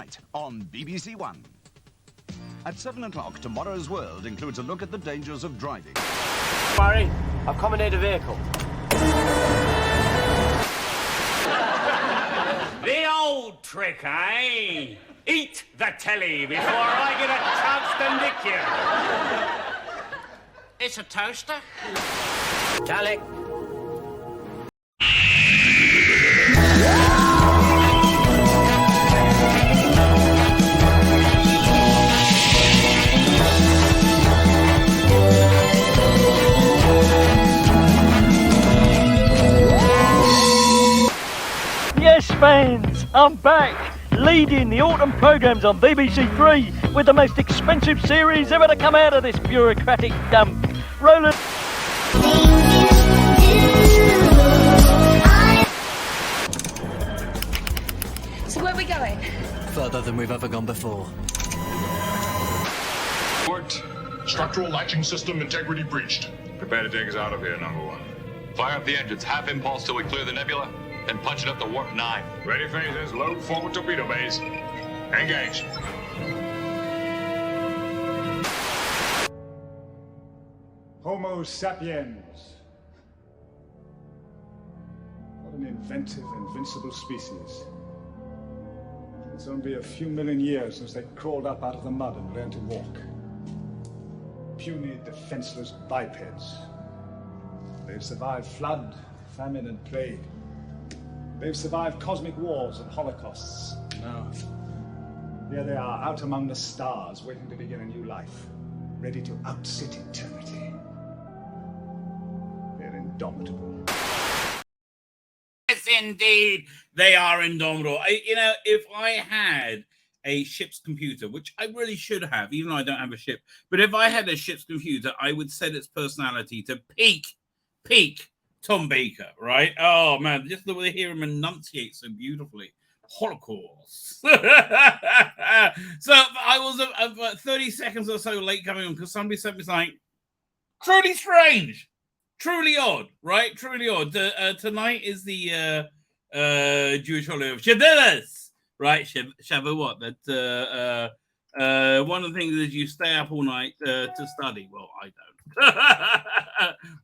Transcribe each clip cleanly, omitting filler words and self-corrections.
tonight on BBC One. At 7 o'clock, Tomorrow's World includes a look at the dangers of driving. Barry, I've commandeered a vehicle. The old trick, eh? Eat the telly before I get a chance to nick you. It's a toaster. Dalek. Yes, fans, I'm back, leading the autumn programmes on BBC Three with the most expensive series ever to come out of this bureaucratic dump. Roland. So where are we going? Further than we've ever gone before. Report. Structural latching system integrity breached. Prepare to take us out of here, number one. Fire up the engines, half impulse till we clear the nebula, then punch it up to warp 9. Ready phasers, load forward torpedo bays. Engage. Homo sapiens. What an inventive, invincible species. It's only a few million years since they crawled up out of the mud and learned to walk. Puny, defenseless bipeds. They've survived flood, famine, and plague. They've survived cosmic wars and holocausts. Now, here they are, out among the stars, waiting to begin a new life, ready to outsit eternity. They're indomitable. Yes, indeed, they are indomitable. If I had a ship's computer, which I really should have, even though I don't have a ship, but if I had a ship's computer, I would set its personality to peak Tom Baker, right? Oh man, just the way to hear him enunciate so beautifully. Holocaust. So I was 30 seconds or so late coming on because somebody sent me something truly strange, truly odd, right? Truly odd. Tonight is the Jewish holiday of Shavuos, right? Shavuot. That one of the things is you stay up all night to study. Well, I don't.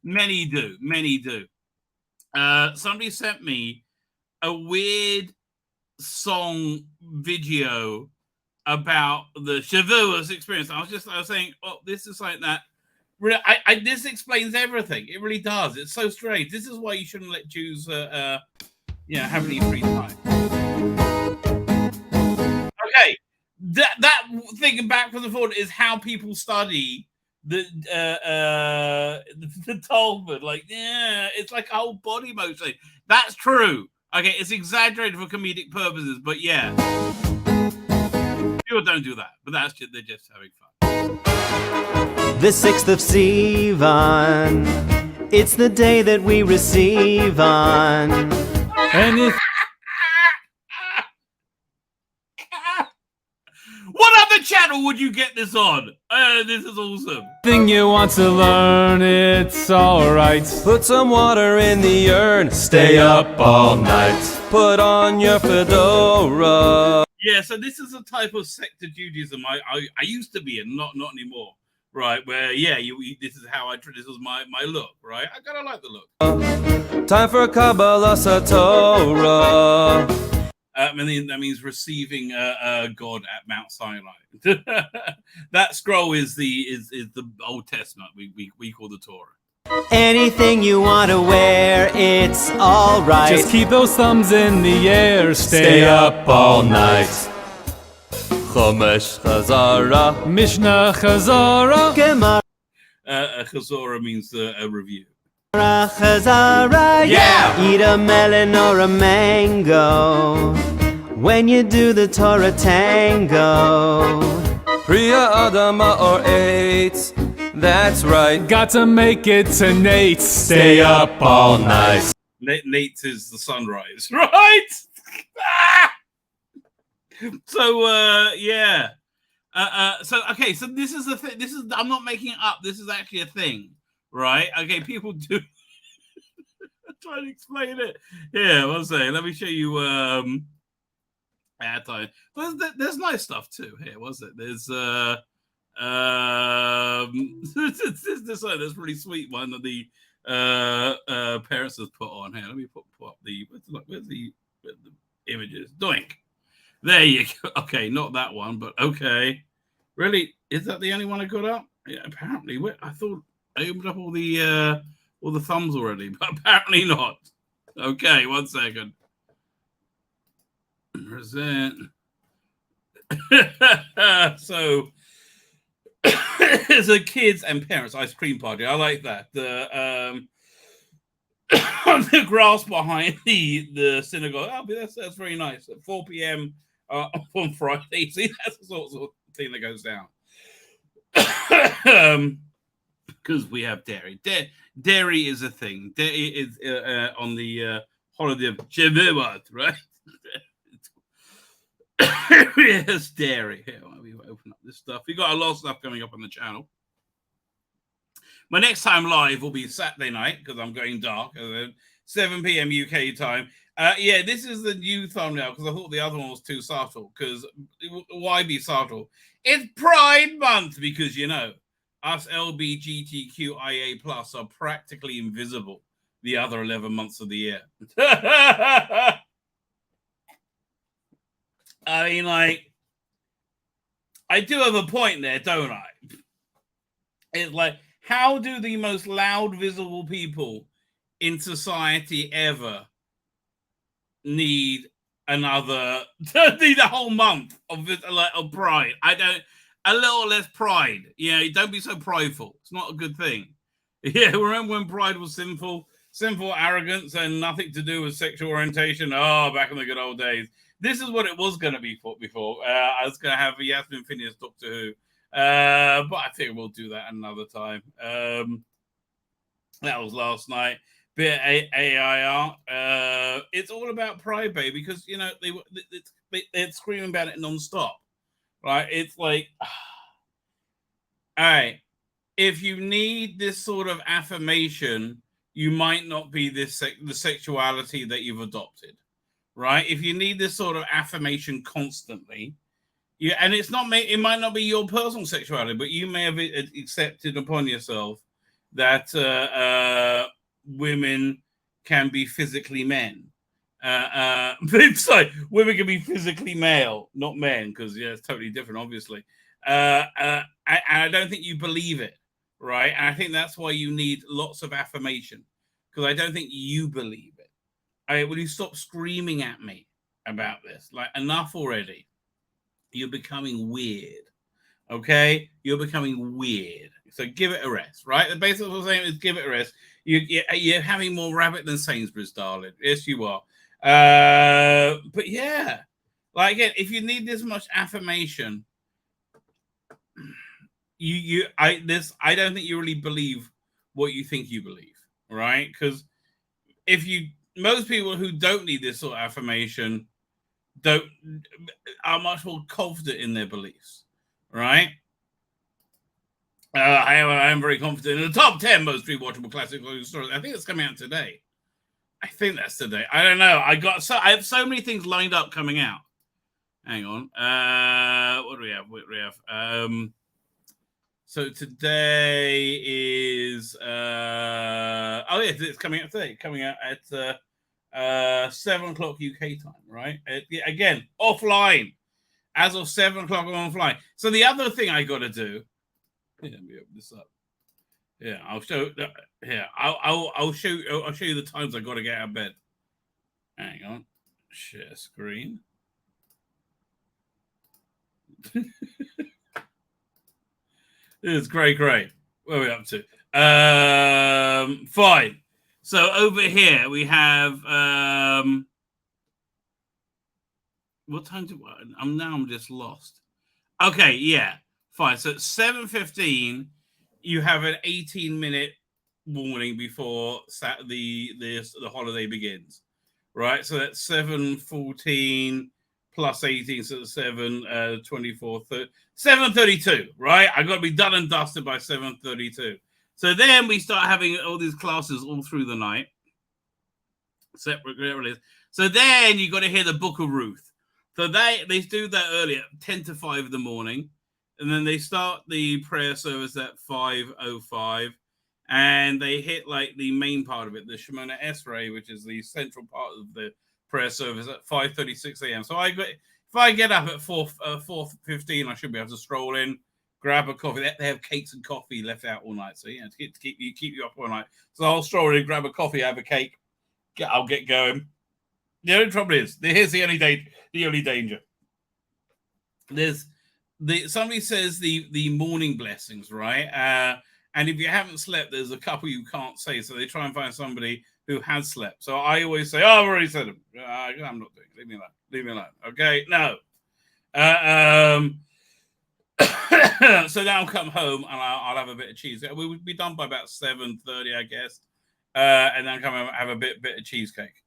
Many do. Somebody sent me a weird song video about the Shavuos experience. I was saying, oh, this is like that. This explains everything. It really does. It's so strange. This is why you shouldn't let Jews, have any free time. Okay, that thinking back from the forward is how people study the Talmud. Like, yeah, it's like a whole body motion. That's true. Okay, it's exaggerated for comedic purposes, but yeah. People don't do that, but they're just having fun. The 6th of Sivan, it's the day that we receive on. And if what other channel would you get this on? This is awesome. thing you want to learn, it's alright. Put some water in the urn, stay up all night. Put on your fedora. Yeah, so this is a type of sector Judaism I used to be in, not anymore, right? Where this is how this was my look, right? I kind of like the look. Time for Kabbalah Satorah. That means receiving God at Mount Sinai. That scroll is the Old Testament. We call the Torah. Anything you want to wear, it's alright. just keep those thumbs in the air, Stay up all night. Chomesh Chazara. Mishnah Chazara. Gemara Chazorah means a review. Chazara. Yeah! Eat a melon or a mango when you do the Torah tango. Priya Adama or 8. That's right. Got to make it to Nate. Stay up all night. Nate is the sunrise, right? So yeah. So this is the thing. I'm not making it up. This is actually a thing, right? Okay, people do. I'm trying to explain it. Yeah, one second. Let me show you. at time. But there's nice stuff too here, was it? There's this really sweet one that the parents has put on here. Let me put up where's the images. Doink. There you go. Okay, not that one, but okay. Really, is that the only one I got up? Yeah, apparently. I thought I opened up all the thumbs already, but apparently not. Okay, 1 second. Present. So it's a kids and parents ice cream party. I like that. The the grass behind the synagogue. Oh, that's very nice. At 4 p.m. On Friday. See, that's the sort of thing that goes down. Because we have dairy. Dairy is a thing. Dairy is on the holiday of Shavuot, right? Yes, dairy. Here, we open up this stuff. We got a lot of stuff coming up on the channel. My next time live will be Saturday night because I'm going dark. 7 p.m. UK time. Yeah, this is the new thumbnail because I thought the other one was too subtle. Because why be subtle? It's Pride Month because, you know, us LBGTQIA+ are practically invisible the other 11 months of the year. I mean, like, I do have a point there, don't I? It's like, how do the most loud, visible people in society ever need another, need a whole month of pride? A little less pride. You know, don't be so prideful. It's not a good thing. Yeah, remember when pride was sinful arrogance and nothing to do with sexual orientation? Oh, back in the good old days. This is what it was going to be before. I was going to have a Yasmin Phineas Doctor Who. But I think we'll do that another time. That was last night. Bit of AIR. It's all about pride, baby, because, you know, they're screaming about it non-stop. Right? It's like, all right, if you need this sort of affirmation, you might not be the sexuality that you've adopted. Right? If you need this sort of affirmation constantly, and it might not be your personal sexuality, but you may have accepted upon yourself that women can be physically men. Sorry, women can be physically male, not men, because it's totally different, obviously. And I don't think you believe it, right? And I think that's why you need lots of affirmation, because I don't think you believe it. Will you stop screaming at me about this? Like, enough already. You're becoming weird. Okay? You're becoming weird. So give it a rest, right? The basic what I'm saying is give it a rest. You're having more rabbit than Sainsbury's, darling. Yes, you are. But yeah, like, again, if you need this much affirmation, I don't think you really believe what you think you believe, right? Because most people who don't need this sort of affirmation are much more confident in their beliefs, right? I am very confident in the top 10 most rewatchable classic stories. I think it's coming out today. I think that's today. I don't know. I have so many things lined up coming out. Hang on. What do we have? So today is it's coming out today. Coming out at 7 o'clock UK time, right? Again, offline. As of 7 o'clock, I'm offline. So the other thing I got to do. Let me open this up. Yeah, I'll show. I'll show you the times I got to get out of bed. Hang on. Share screen. It's great. Where are we up to? Fine. So over here we have what time do I'm just lost. Okay, yeah, fine. So at 7:15, you have an 18-minute warning before the holiday begins, right? So that's 7:14 plus 18, so that's 24, 7:32, right? I got to be done and dusted by 7:32. So then we start having all these classes all through the night. Separate. So then you got to hear the Book of Ruth. So they do that earlier, 10 to 5 in the morning, and then they start the prayer service at 5:05, and they hit like the main part of it, the Shemona Esrei, which is the central part of the prayer service at 5:36 a.m. So if I get up at 4:15, I should be able to stroll in, grab a coffee. They have cakes and coffee left out all night, so to keep you up all night. So I'll stroll in, grab a coffee, have a cake. I'll get going. The only trouble is, here's the only danger. Somebody says the morning blessings, right? And if you haven't slept, there's a couple you can't say, so they try and find somebody who has slept. So I always say, "Oh, I've already said them. I'm not doing it. Leave me alone. Okay, no." So now I'll come home and I'll have a bit of cheese. We would be done by about 7:30, I guess, and then come home and have a bit of cheesecake.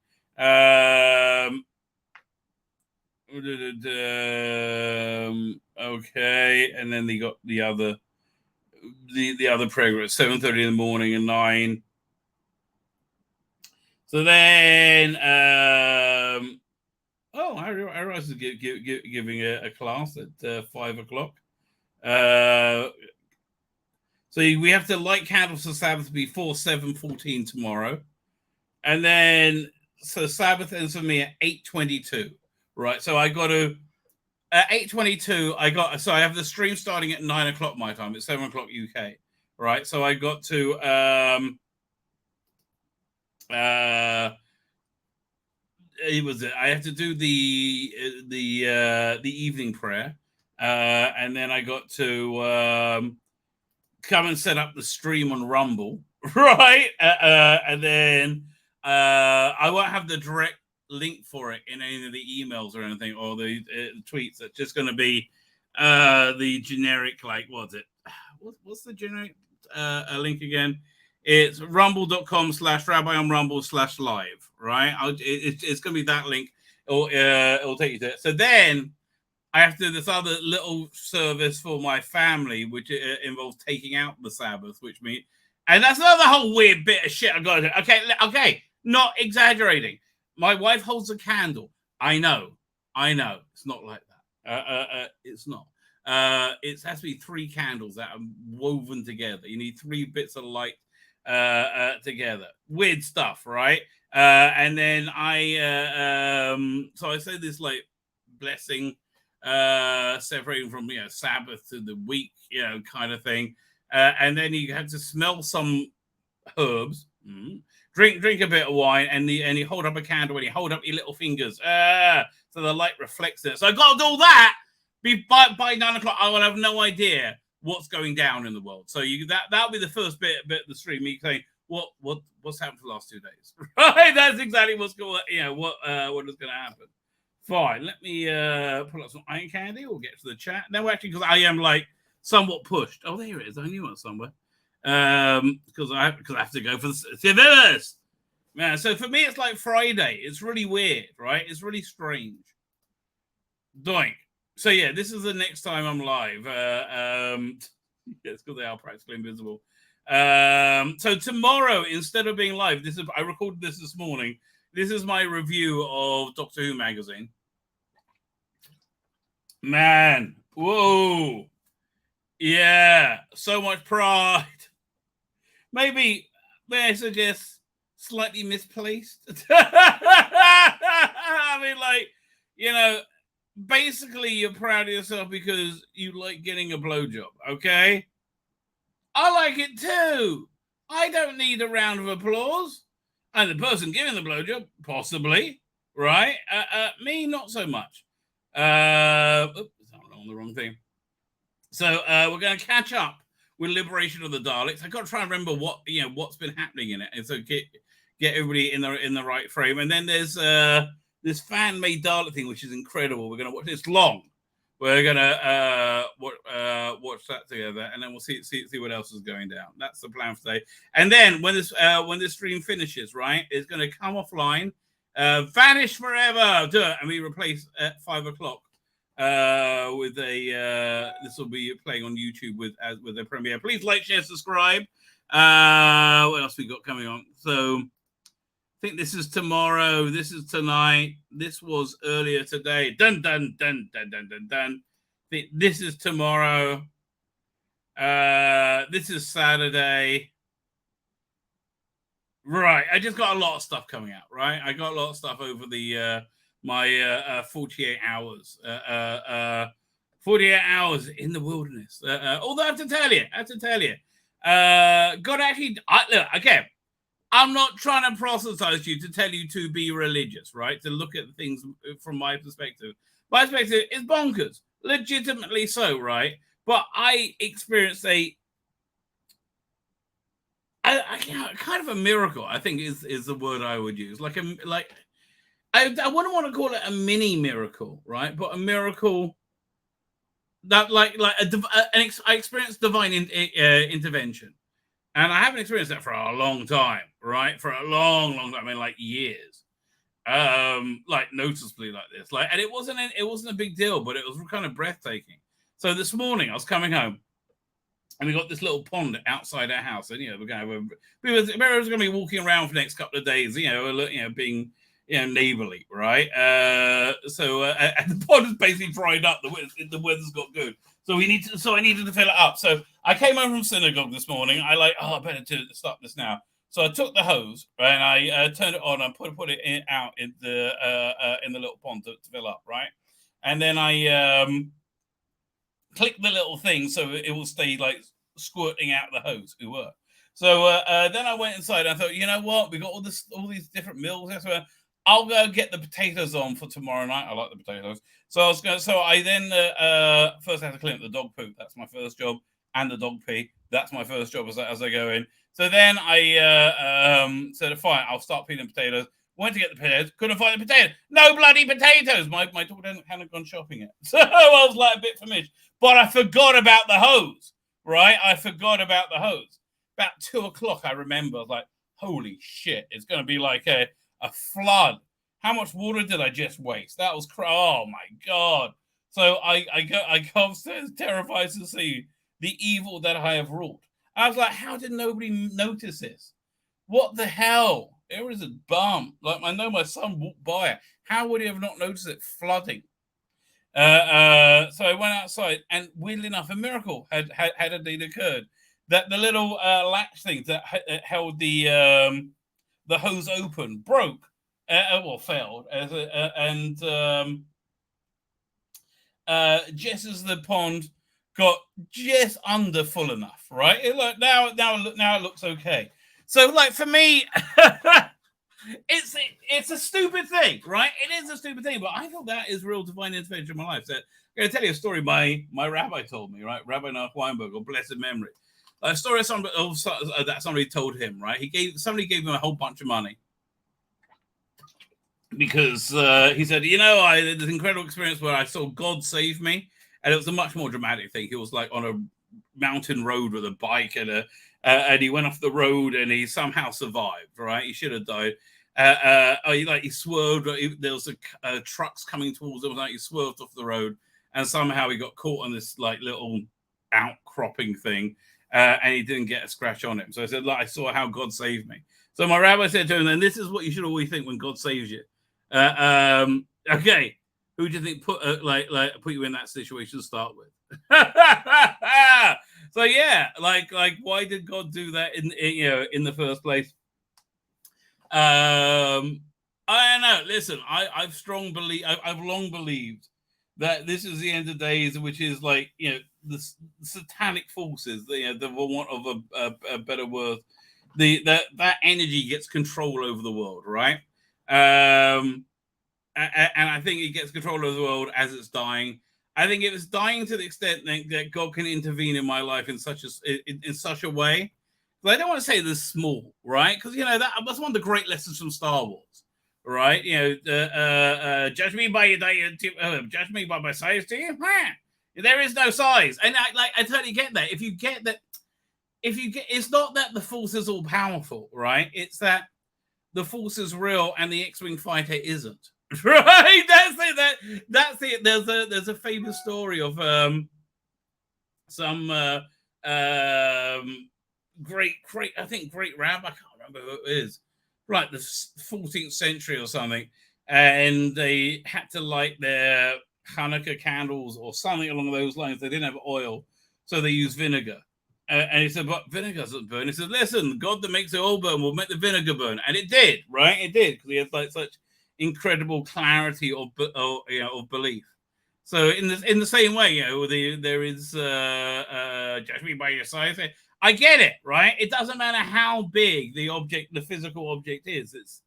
Okay, and then they got the other program at 7:30 in the morning and 9. So then, I realize is giving a class at 5 o'clock. So we have to light candles for Sabbath before 7:14 tomorrow, and then so Sabbath ends for me at 8:22. Right, so I got to at 8:22. I have the stream starting at 9 o'clock my time. It's 7 o'clock UK. Right, so I got to I have to do the evening prayer, and then I got to come and set up the stream on Rumble, right? And then I won't have the direct link for it in any of the emails or anything, or the tweets. It's just going to be the generic, like, what's the generic link again? It's rumble.com/Rabbi on Rumble/live, right? It's going to be that link. It'll take you to it. So then I have to do this other little service for my family, which involves taking out the Sabbath, which means, and that's another whole weird bit of shit I got to do. Okay, not exaggerating. My wife holds a candle. I know. It's not like that. It's not. It has to be 3 candles that are woven together. You need 3 bits of light together. Weird stuff, right? And then so I say this like blessing, separating from Sabbath to the week, kind of thing. And then you have to smell some herbs. Drink a bit of wine, and you hold up a candle and you hold up your little fingers, so the light reflects it. So I got to do all that. By 9 o'clock, I will have no idea what's going down in the world. So that'll be the first bit of the stream. Me saying what's happened for the last 2 days. Right, that's exactly what's going. What is going to happen. Fine. Let me pull up some iron candy. We'll get to the chat. No, actually, because I am like somewhat pushed. Oh, there it is. I knew it was somewhere. Because I have to go for the Civilus. Man, so for me it's like Friday. It's really weird, right? It's really strange. Doink. So yeah, this is the next time I'm live. It's because they are practically invisible. So tomorrow, instead of being live, I recorded this morning. This is my review of Doctor Who magazine. Man, whoa. Yeah, so much pride. Maybe, may I suggest, slightly misplaced? I mean, basically you're proud of yourself because you like getting a blowjob, okay? I like it too. I don't need a round of applause. And the person giving the blowjob, possibly, right? Me, not so much. I'm on the wrong thing. So we're going to catch up with Liberation of the Daleks. I've got to try and remember what's been happening in it, and so get everybody in the right frame. And then there's this fan-made Dalek thing, which is incredible. We're going to watch. It's long. We're going to watch that together, and then we'll see what else is going down. That's the plan for today. And then when this stream finishes, right, it's going to come offline, vanish forever, and we replace at 5 o'clock. With this will be playing on YouTube with a premiere. Please like, share, subscribe. What else we got coming on? So think this is tomorrow. This is tonight. This was earlier today. Dun, dun, dun, dun, dun, dun, dun. This is tomorrow. This is Saturday. Right. I just got a lot of stuff coming out, right? I got a lot of stuff over the my 48 hours. 48 hours in the wilderness. Although I have to tell you, God actually, look, again, I'm not trying to proselytize you to tell you to be religious, right? To look at things from my perspective. My perspective is bonkers, legitimately so, right? But I experienced a kind of a miracle, I think is the word I would use. I wouldn't want to call it a mini miracle, right? But a miracle that I experienced divine intervention. And I haven't experienced that for a long time, right? For a long time, I mean, like years. Like noticeably like this. And it wasn't a big deal, but it was kind of breathtaking. So this morning I was coming home and we got this little pond outside our house. And we're going to be walking around for the next couple of days, being neighborly, right? And the pond is basically dried up. The weather's got good. So I needed to fill it up. So I came home from synagogue this morning. I better stop this now. So I took the hose and I turned it on and put it out in the little pond to fill up, right? And then I clicked the little thing so it will stay like squirting out the hose. It worked. So then I went inside and I thought, you know what? We got all these different meals. I'll go get the potatoes on for tomorrow night. I like the potatoes. So I then first had to clean up the dog poop. That's my first job. And the dog pee. That's my first job as I go in. So then I said, fine, I'll start peeling potatoes. Went to get the potatoes. Couldn't find the potatoes. No bloody potatoes. My daughter hadn't gone shopping yet. So I was like a bit famished. But I forgot about the hose, right? I forgot about the hose. About 2:00, I remember. I was like, holy shit. It's going to be like a flood. How much water did I just waste? That was oh my God. So I go upstairs terrified to see the evil that I have wrought. I was like, how did nobody notice this? What the hell? It was a bum. Like I know my son walked by it. How would he have not noticed it flooding? So I went outside and weirdly enough, a miracle had indeed occurred. That the little latch thing that held the hose open broke, failed, just as the pond got just under full enough, right? Now it looks okay. So, like for me, it's a stupid thing, right? It is a stupid thing, but I thought that is real divine intervention in my life. So, I'm going to tell you a story my rabbi told me, right? Rabbi Noach Weinberg, of blessed memory. A story that somebody told him, right? Somebody gave him a whole bunch of money because he said, I had this incredible experience where I saw God save me, and it was a much more dramatic thing. He was like on a mountain road with a bike, and he went off the road, and he somehow survived. Right? He should have died. He swerved. There was trucks coming towards him. He swerved off the road, and somehow he got caught on this like little outcropping thing. And he didn't get a scratch on him. So I said, I saw how God saved me. So my rabbi said to him, then this is what you should always think when God saves you. Okay, who do you think put you in that situation to start with? So yeah, like why did God do that in the first place? I don't know. Listen, I've long believed that this is the end of days, which is like the satanic forces, the want of a better word, that energy gets control over the world, right? And I think it gets control over the world as it's dying. I think it is dying to the extent that God can intervene in my life in such a way. But I don't want to say this small, right? Because that's one of the great lessons from Star Wars, right? Judge me by judge me by my size, do you? There is no size, and I totally get that. If you get, it's not that the force is all powerful, right? It's that the force is real and the X-wing fighter isn't, right? That's it. There's a famous story of some great rabbi. I can't remember who it is. like the 14th century or something, and they had to light their Hanukkah candles or something along those lines. They didn't have oil, so they used vinegar. And he said, but vinegar doesn't burn. He said, listen, God that makes the oil burn will make the vinegar burn. And it did, right? It did, because he had like such incredible clarity of belief. So in the same way, there is judge me by your size. I get it, right? It doesn't matter how big the object, the physical object is. It's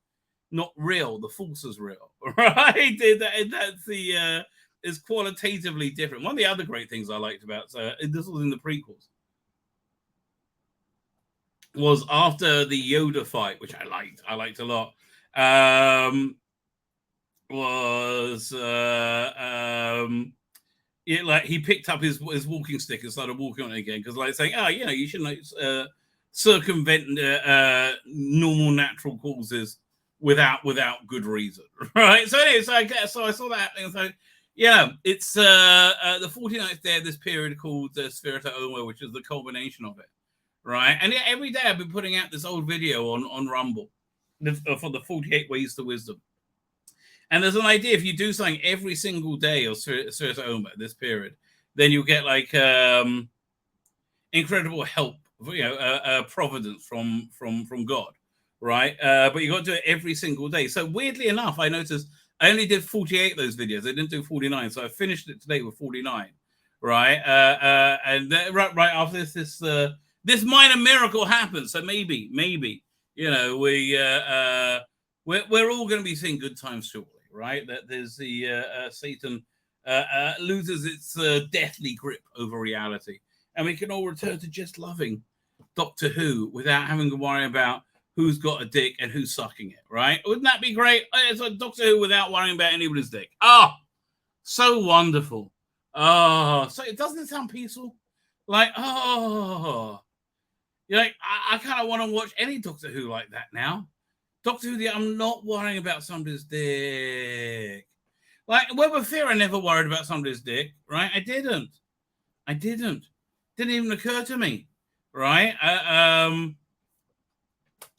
not real. The force is real, right? That's the is qualitatively different. One of the other great things I liked about this was in the prequels, was after the Yoda fight, which I liked a lot. Like he picked up his walking stick and started walking on it again, because like saying, you shouldn't circumvent normal natural causes without good reason, right? So anyway, so I saw that happening. So yeah, it's the 49th day of this period called Sphirata Omer, which is the culmination of it, right? And yeah, every day I've been putting out this old video on Rumble for the 48 Ways to Wisdom. And there's an idea, if you do something every single day of Sphirata Omer, this period, then you'll get like incredible help, providence from God, right? But you got to do it every single day. So weirdly enough, I noticed I only did 48 of those videos. I didn't do 49, so I finished it today with 49, right? And right after this minor miracle happens. So maybe, we're all going to be seeing good times shortly, right? That there's the Satan loses its deathly grip over reality, and we can all return to just loving Doctor Who without having to worry about who's got a dick and who's sucking it, right? Wouldn't that be great? It's like Doctor Who without worrying about anybody's dick. Oh, so wonderful. Oh, so it doesn't sound peaceful. Like, oh, like I kind of want to watch any Doctor Who like that now. Doctor Who, I'm not worrying about somebody's dick. Like, with Fear, I never worried about somebody's dick, right? I didn't. Didn't even occur to me, right?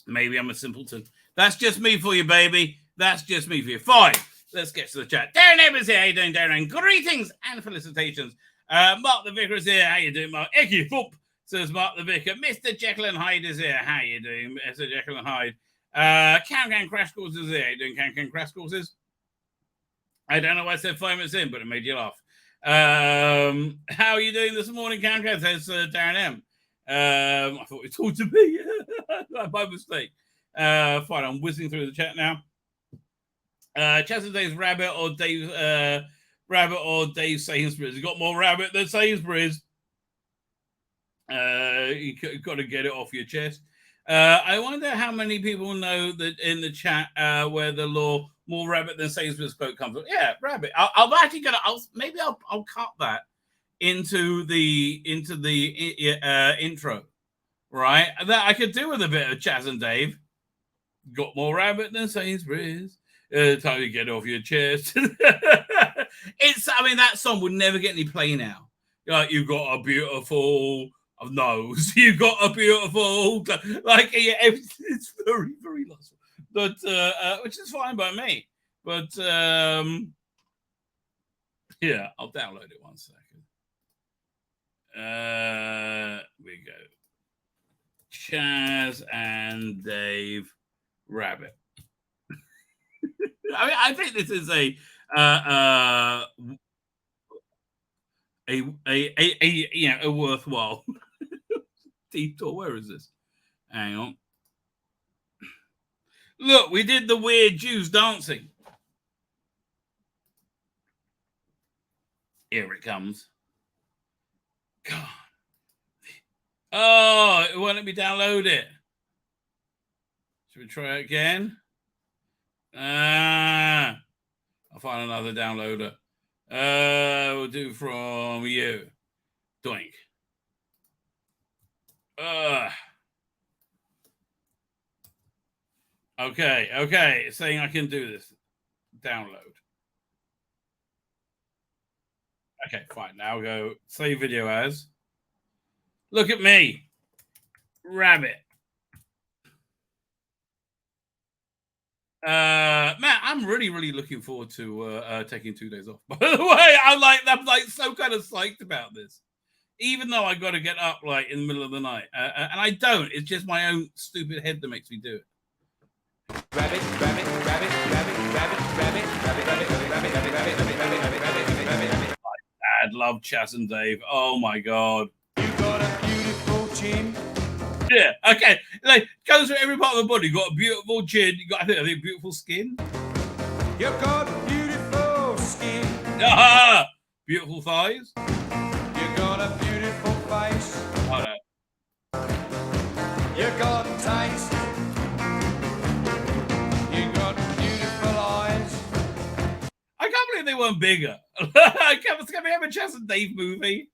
Maybe I'm a simpleton. That's just me for you, baby. That's just me for you. Fine. Let's get to the chat. Darren Evans here. How you doing, Darren? Greetings and felicitations. Mark the Vicar is here. How you doing, Mark? Icky Foop, says Mark the Vicar. Mr. Jekyll and Hyde is here. How you doing, Mr. Jekyll and Hyde? Can Crash Courses here. How you doing, Can Crash Courses? I don't know why I said 5 minutes in, but it made you laugh. How are you doing this morning, Can? Says Darren M. I thought you talked to me by mistake. Fine, I'm whizzing through the chat now. Chastity Rabbit or Dave Sainsbury's. You got more rabbit than Sainsbury's. You got to get it off your chest. I wonder how many people know that in the chat where the law more rabbit than Sainsbury's quote comes from. Yeah, rabbit. I'll actually gonna. I'll cut that into the intro, right? That I could do with a bit of Chaz and Dave. Got more rabbit than Sainsbury's. Time to get off your chest. That song would never get any play now. Like, you got a beautiful nose. You got a beautiful, it's very, very lost. But which is fine by me. But yeah, I'll download it 1 second. We go. Chaz and Dave Rabbit. I think this is a worthwhile detour. Where is this? Hang on. Look, we did the weird Jews dancing. Here it comes. God. Oh, it won't let me download it. Should we try it again? I'll find another downloader. We'll do from you. Doink. Okay. It's saying I can do this. Download. Okay, fine. Now I'll go save video as. Look at me. Rabbit. Man, I'm really looking forward to taking 2 days off. By the way, I'm like so kind of psyched about this, even though I got to get up like in the middle of the night, and I don't. It's just my own stupid head that makes me do it. Rabbit, rabbit, rabbit, rabbit, rabbit, rabbit, rabbit, rabbit, rabbit, rabbit, rabbit, rabbit, rabbit, rabbit, rabbit, rabbit, rabbit. I love Chas and Dave. Oh my god. You got a beautiful chin. Yeah, okay. Like goes through every part of the body. You got a beautiful chin. You got I think beautiful skin. You got beautiful skin. Ah, beautiful thighs. You got a beautiful face. Oh no. You got taste. You got beautiful eyes. I can't believe they weren't bigger. Can we have a Chas and Dave movie?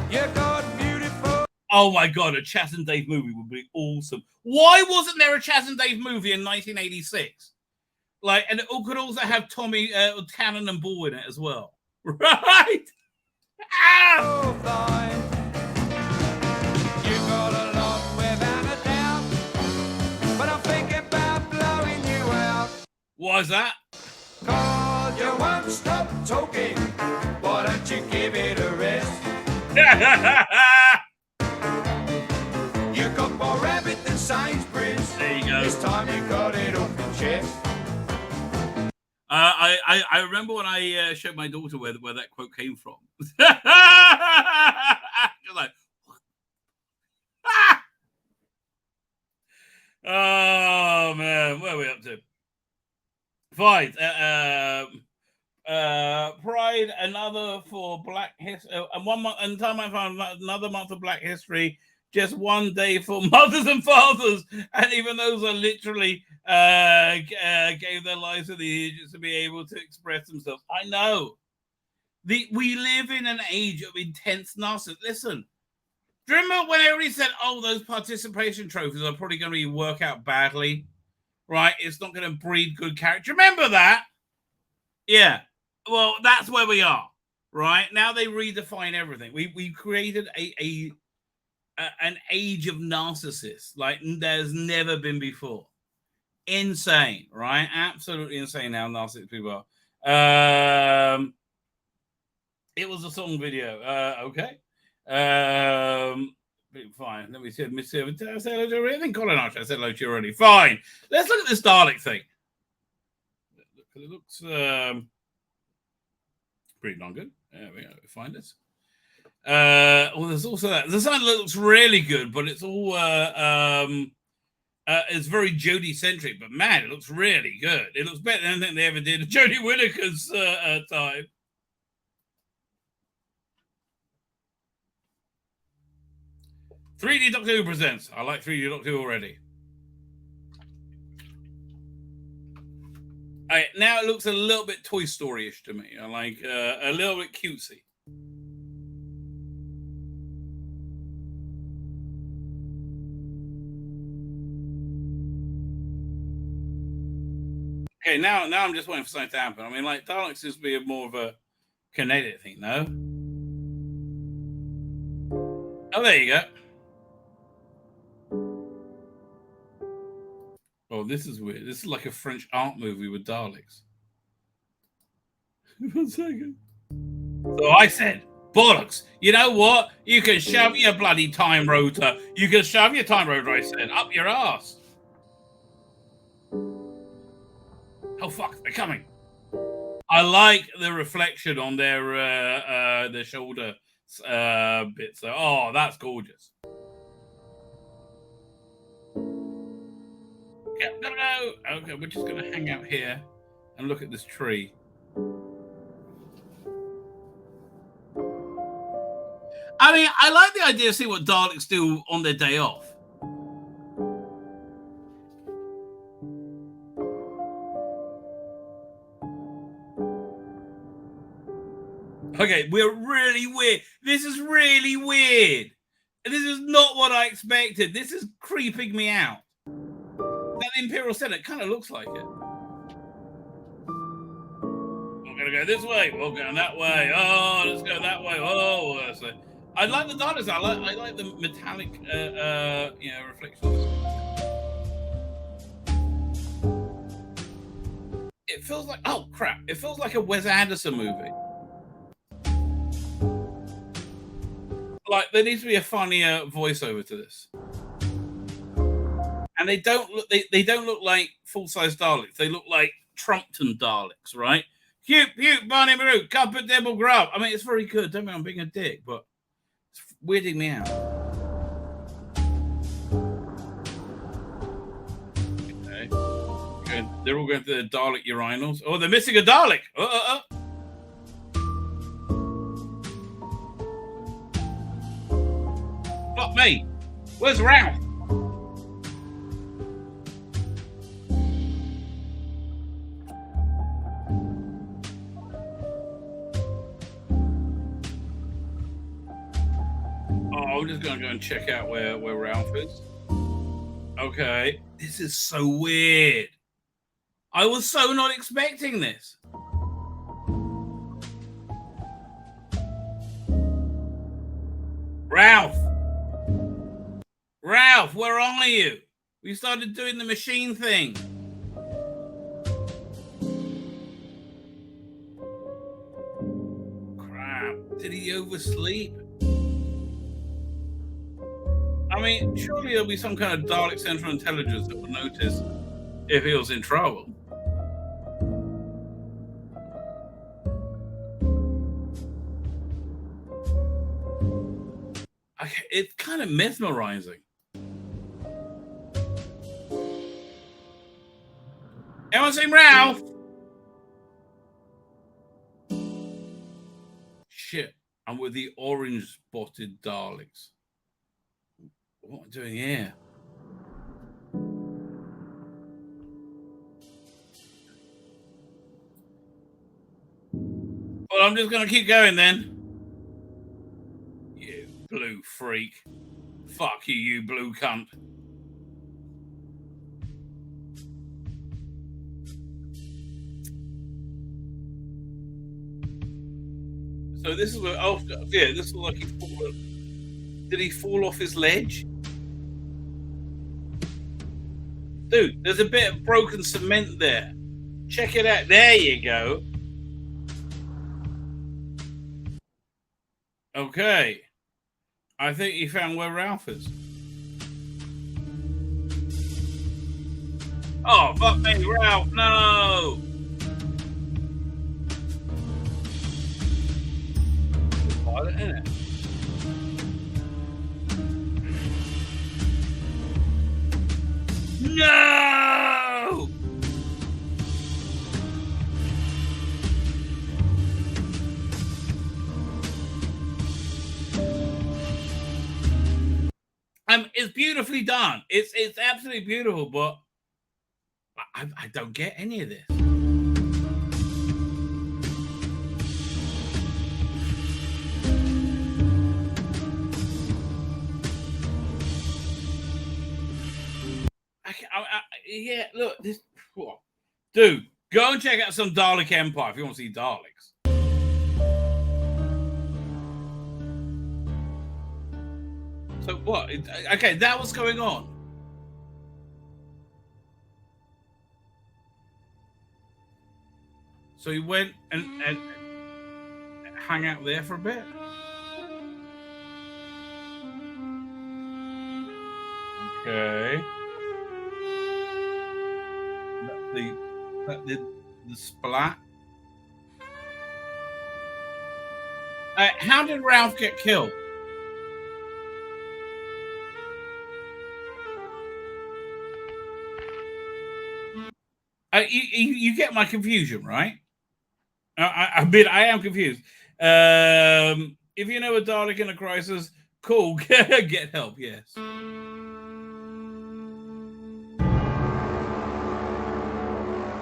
You got beautiful. Oh my god, a Chas and Dave movie would be awesome. Why wasn't there a Chas and Dave movie in 1986? Like, and it could also have Tommy, Cannon and Ball in it as well. Right? Ah! You got a lot without a doubt, but I'm thinking about blowing you out. Why's that? Cause you won't stop talking. Why don't you give it a rest? You got more rabbit than Sainsbury's. There you go. This time you got it off the chest. I remember when I showed my daughter where that quote came from. She's like, ah! Oh man, where are we up to? Fine. Pride, another for Black History, and 1 month, and time I found another month of Black History. Just 1 day for mothers and fathers, and even those are literally gave their lives to the agents to be able to express themselves. I know. We live in an age of intense narcissism. Listen, do you remember when everybody said, "Oh, those participation trophies are probably going to work out badly, right? It's not going to breed good character." Remember that? Yeah. Well, that's where we are, right? Now they redefine everything. We created an age of narcissists like there's never been before. Insane, right? Absolutely insane how narcissistic people are. It was a song video. Okay. Fine. Let me see. I said hello to you already. I think Colin Archer. I said hello to you already. Fine. Let's look at this Dalek thing. It looks pretty darn good. There we go. Find this. Well, there's also that. The sign looks really good, but it's all it's very Jodie centric. But man, it looks really good. It looks better than anything they ever did at Jodie Whittaker's time. "3D Doctor Who presents." I like 3D Doctor Who already. Now it looks a little bit Toy Story-ish to me. I like a little bit cutesy. Okay, now I'm just waiting for something to happen. I mean, like, Daleks seems to be more of a kinetic thing, no? Oh, there you go. Oh, this is weird. This is like a French art movie with Daleks. 1 second. So I said, bollocks. You know what? You can shove your bloody time rotor. You can shove your time rotor, I said, up your ass. Oh, fuck. They're coming. I like the reflection on their shoulder bits. So, oh, that's gorgeous. Yeah, no. Okay, we're just going to hang out here and look at this tree. I mean, I like the idea of seeing what Daleks do on their day off. Okay, we're really weird. This is really weird. This is not what I expected. This is creeping me out. That Imperial Senate kind of looks like it. We're going to go this way. We're going that way. Oh, let's go that way. Oh, I like the Daleks. I like the metallic, reflections. it feels like, oh crap, it feels like a Wes Anderson movie. Like there needs to be a funnier voiceover to this. And they don't look like full-size Daleks. They look like Trumpton Daleks, right? Cute, Barney Maroo, cuppa dibble grub. I mean, it's very good. Don't mean I'm being a dick, but it's weirding me out. Okay. They're all going to the Dalek urinals. Oh, they're missing a Dalek. Fuck me. Where's Ralph? I'm just going to go and check out where Ralph is. Okay. This is so weird. I was so not expecting this. Ralph, where are you? We started doing the machine thing. Crap. Did he oversleep? I mean, surely there'll be some kind of Dalek Central Intelligence that will notice if he was in trouble. It's kind of mesmerizing. Anyone seen Ralph? Shit, I'm with the orange spotted Daleks. What am I doing here? Well, I'm just going to keep going then. You blue freak. Fuck you, you blue cunt. So this is where, oh yeah, this is like he fall. Did he fall off his ledge? Dude, there's a bit of broken cement there. Check it out. There you go. Okay. I think he found where Ralph is. Oh, fuck me, Ralph, no! Pilot, isn't it? No! It's beautifully done. It's absolutely beautiful, but I don't get any of this. Yeah, look, this. What? Dude, go and check out some Dalek Empire if you want to see Daleks. So what? Okay, that was going on. So he went and hung out there for a bit. Okay. The splat. How did Ralph get killed? You get my confusion, right? I mean, I am confused. If you know a Dalek in a crisis, cool. Get help, yes.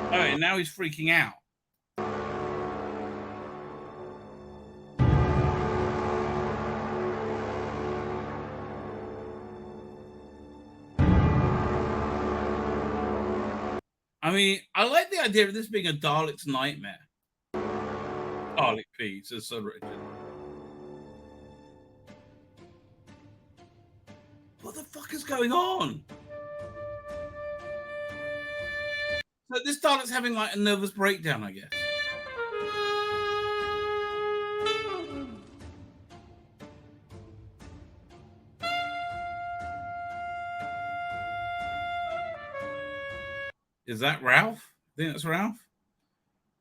Oh, and now he's freaking out. I mean, I like the idea of this being a Dalek's nightmare. Dalek peas is so rich. What the fuck is going on? So this Dalek's having like a nervous breakdown, I guess. Is that Ralph? I think that's Ralph.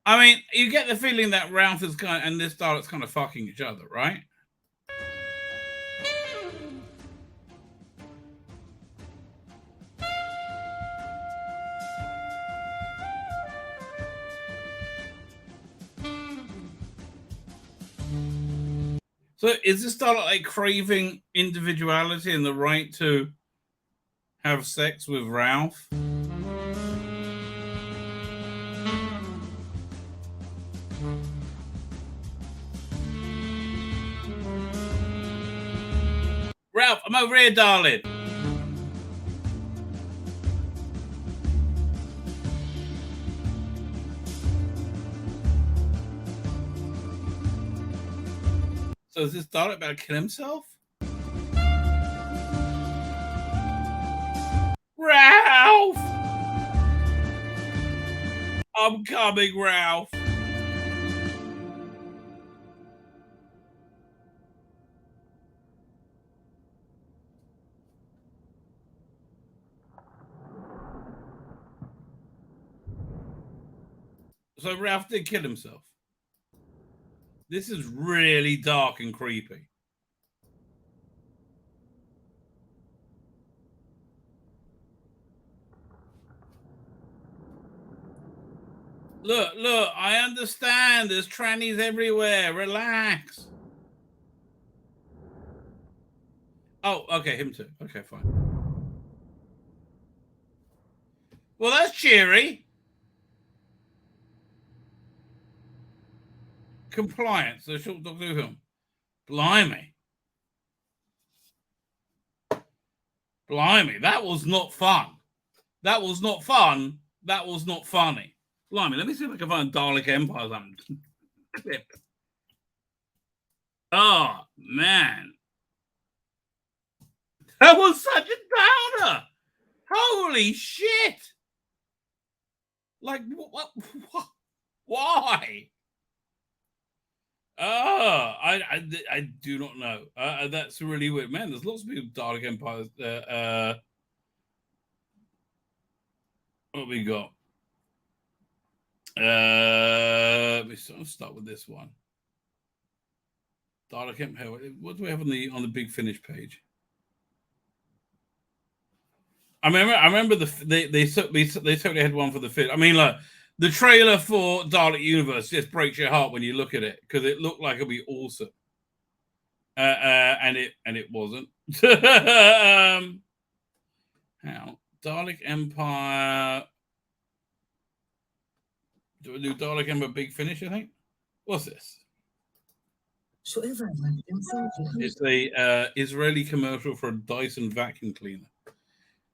I mean, you get the feeling that Ralph is kind of, and this Dalek's kind of fucking each other, right? So is this Dalek like craving individuality and the right to have sex with Ralph? Ralph, I'm over here, darling. So is this Dalek about to kill himself? Ralph! I'm coming, Ralph. So Ralph did kill himself. This is really dark and creepy. Look, I understand. There's trannies everywhere. Relax. Oh, okay, him too. Okay, fine. Well, that's cheery. Compliance, the short Doctor Who film. Blimey. Blimey, that was not fun. That was not fun. That was not funny. Blimey, let me see if I can find Dalek Empire clip. Oh, man. That was such a downer. Holy shit. Like, what? Why? Oh, I do not know. That's really weird. Man, there's lots of people Dalek Empires. What we got? Let's start with this one. Dalek Empire. What do we have on the big finish page? I remember they totally had one for the fit. I mean, like the trailer for Dalek Universe just breaks your heart when you look at it because it looked like it'd be awesome, and it wasn't. How Dalek Empire? Do we do Dalek Empire Big Finish? I think. What's this? It's a Israeli commercial for a Dyson vacuum cleaner.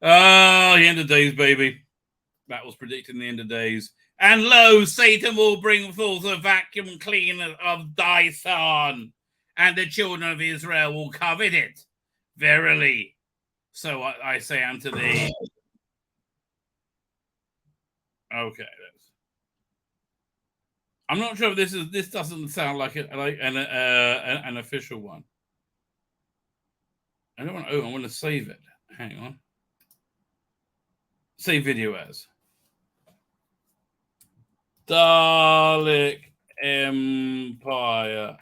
Oh, the end of days, baby. That was predicted in the end of days. And lo, Satan will bring forth a vacuum cleaner of Dyson, and the children of Israel will covet it. Verily. So I say unto thee. Okay. I'm not sure if this doesn't sound like an official one. I don't want to. Oh, I want to save it. Hang on. Save video as Dalek Empire.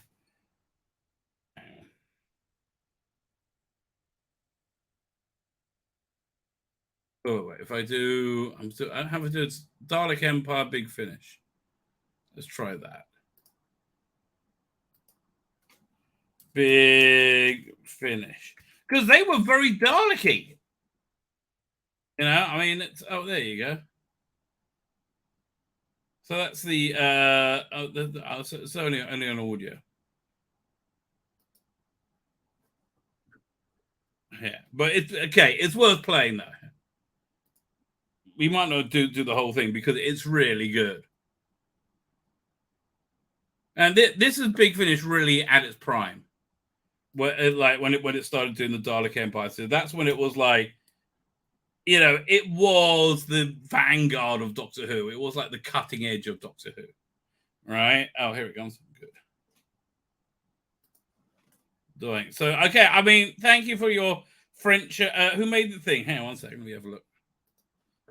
Oh wait, if I do, I have to do it's Dalek Empire Big Finish. Let's try that. Big Finish. Because they were very Dalek-y. You know, I mean, there you go. So that's it's only on audio. Yeah, but it's okay. It's worth playing though. We might not do the whole thing because it's really good. And this is Big Finish really at its prime, when it started doing the Dalek Empire. So that's when it was like you know, it was the vanguard of Doctor Who. It was like the cutting edge of Doctor Who, right? Oh, here it comes. Good. Doing so. Okay, I mean, thank you for your French. Who made the thing? Hang on 1 second. Let me have a look.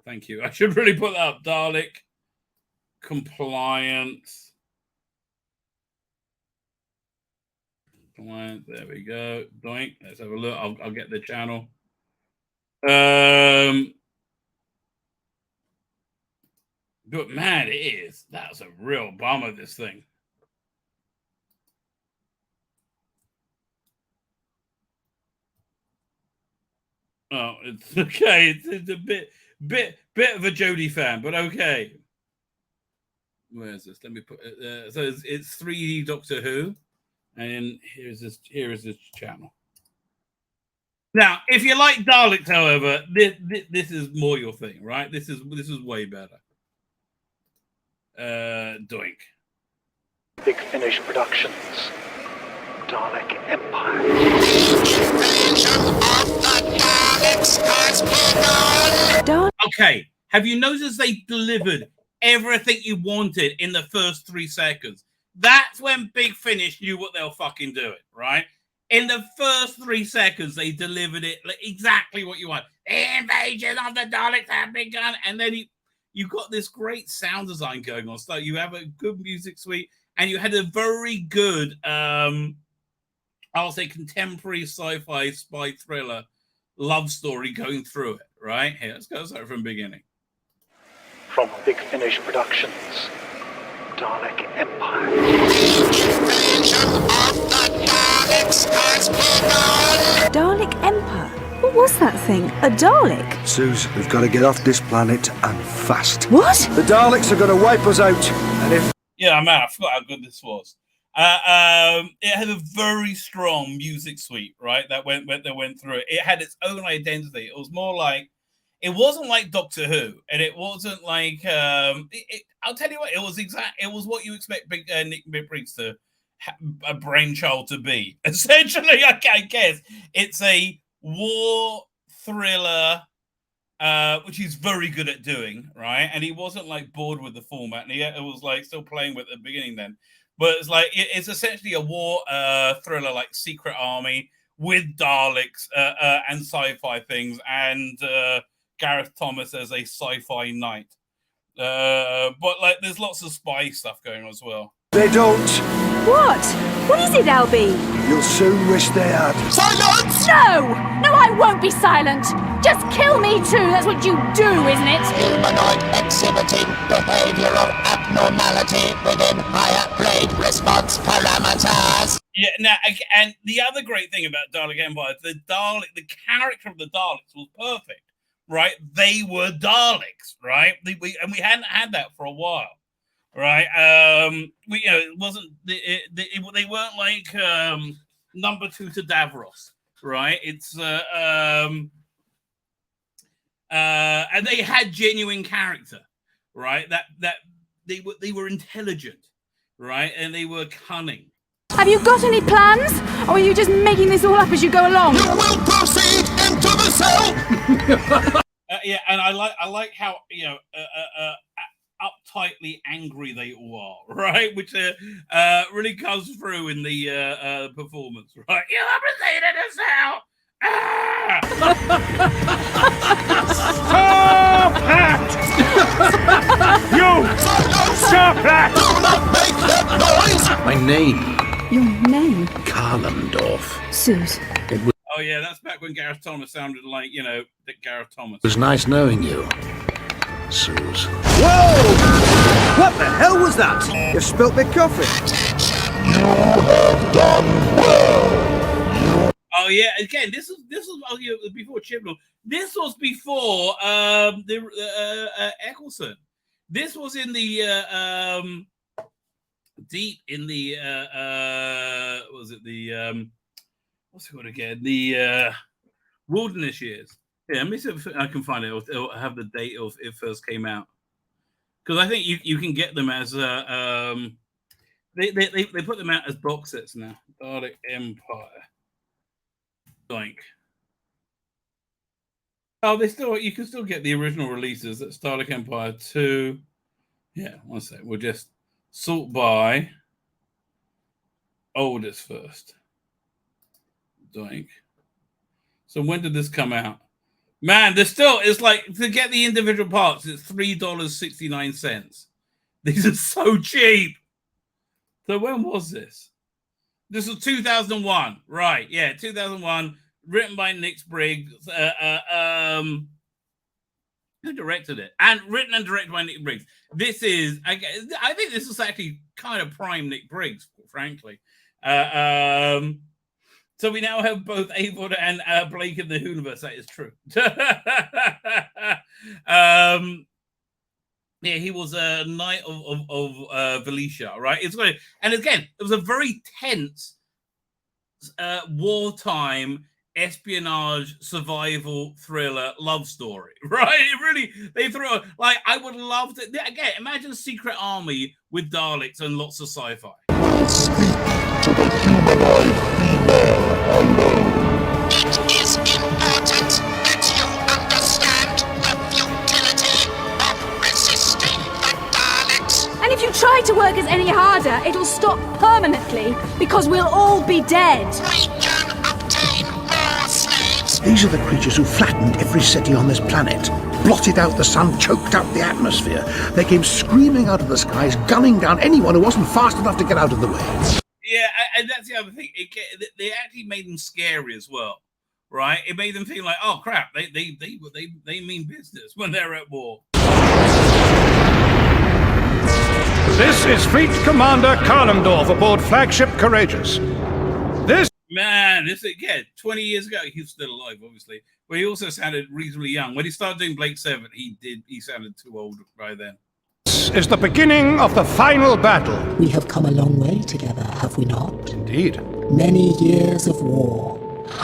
Thank you. I should really put that up. Dalek compliance. There we go. Doink. Let's have a look. I'll get the channel. But man, it is. That's a real bummer, this thing. Oh, it's okay. It's a bit of a Jodie fan, but okay. Where is this? Let me put it. So it's 3D Doctor Who, and here is this channel. Now, if you like Daleks, however, this is more your thing, right? This is way better. Doink. Big Finish Productions. Dalek Empire. Okay, have you noticed they delivered everything you wanted in the first 3 seconds? That's when Big Finish knew what they were fucking doing, right? In the first 3 seconds, they delivered it like exactly what you want. Invasion of the Daleks have begun, and then you got this great sound design going on. So you have a good music suite, and you had a very good, I'll say, contemporary sci-fi spy thriller love story going through it. Right here, let's go start from the beginning. From Big Finish Productions, Dalek Empire. Dalek Empire? What was that thing? A Dalek? Suze, we've got to get off this planet and fast. What? The Daleks are going to wipe us out. And if... Yeah, man, I forgot how good this was. It had a very strong music suite, right? That went through it. It had its own identity. It was more like, it wasn't like Doctor Who, and it wasn't like I'll tell you what, it was It was what you expect Nick Briggs to a brainchild to be. Essentially, I guess it's a war thriller, which he's very good at doing, right? And he wasn't like bored with the format, and it was like still playing with it at the beginning then. But it's like it's essentially a war thriller, like Secret Army with Daleks and sci-fi things, and Gareth Thomas as a sci-fi knight. But like, there's lots of spy stuff going on as well. They don't. What? What is it, Albie? You'll soon wish they had. Silence! No! No, I won't be silent! Just kill me too, that's what you do, isn't it? Humanoid exhibiting behavior of abnormality within higher grade response parameters. Yeah, now, and the other great thing about Dalek Empire, the character of the Daleks was perfect, right? They were Daleks, right? We hadn't had that for a while. Right, it wasn't. They weren't like number 2 to Davros, right? It's and they had genuine character, right? That they were intelligent, right, and they were cunning. Have you got any plans, or are you just making this all up as you go along? You will proceed into the cell. Yeah, and I like how uptightly angry they all are, right? Which really comes through in the performance, right? You proceeded to cell. Stop that! You! Stop that! Do not make that noise! My name. Your name? Karlendorf. Suze. Oh yeah, that's back when Gareth Thomas sounded like, Gareth Thomas. It was nice knowing you, Suze. Whoa! What the hell was that? You spilt my coffee. You have done well. Oh yeah, again, this was before Chibnall. This was before Eccleston. This was in the deep in the was it the what's it called again? The wilderness years. Yeah, let me see if I can find it. It'll have the date of it first came out. Because I think you can get them as they put them out as box sets now. Dalek Empire. Like Oh, you can still get the original releases at Dalek Empire 2. Yeah, one sec. We'll just sort by oldest first. Doink. So when did this come out? Man, it's like, to get the individual parts, it's $3.69. These are so cheap. So when was this? This was 2001. Right, yeah, 2001. Written by Nick Briggs. Who directed it? And written and directed by Nick Briggs. This is, I think this is actually kind of prime Nick Briggs, frankly. So we now have both Avon and Blake in the universe. That is true. Yeah, he was a knight of Valicia, right? It's great. And again, it was a very tense wartime espionage survival thriller love story, right? It really, they threw it, like, I would love to, again, imagine Secret Army with Daleks and lots of sci-fi. To the humanoid female alone. It is important that you understand the futility of resisting the Daleks. And if you try to work us any harder, it'll stop permanently, because we'll all be dead. We can obtain more slaves. These are the creatures who flattened every city on this planet, blotted out the sun, choked out the atmosphere. They came screaming out of the skies, gunning down anyone who wasn't fast enough to get out of the way. Yeah, and that's the other thing. They actually made them scary as well, right? It made them feel like, oh crap, they mean business when they're at war. This is Fleet Commander Karnendorf aboard flagship Courageous. This again, 20 years ago, he was still alive, obviously, but he also sounded reasonably young. When he started doing Blake 7, he sounded too old by then. This is the beginning of the final battle. We have come a long way together, have we not? Indeed. Many years of war,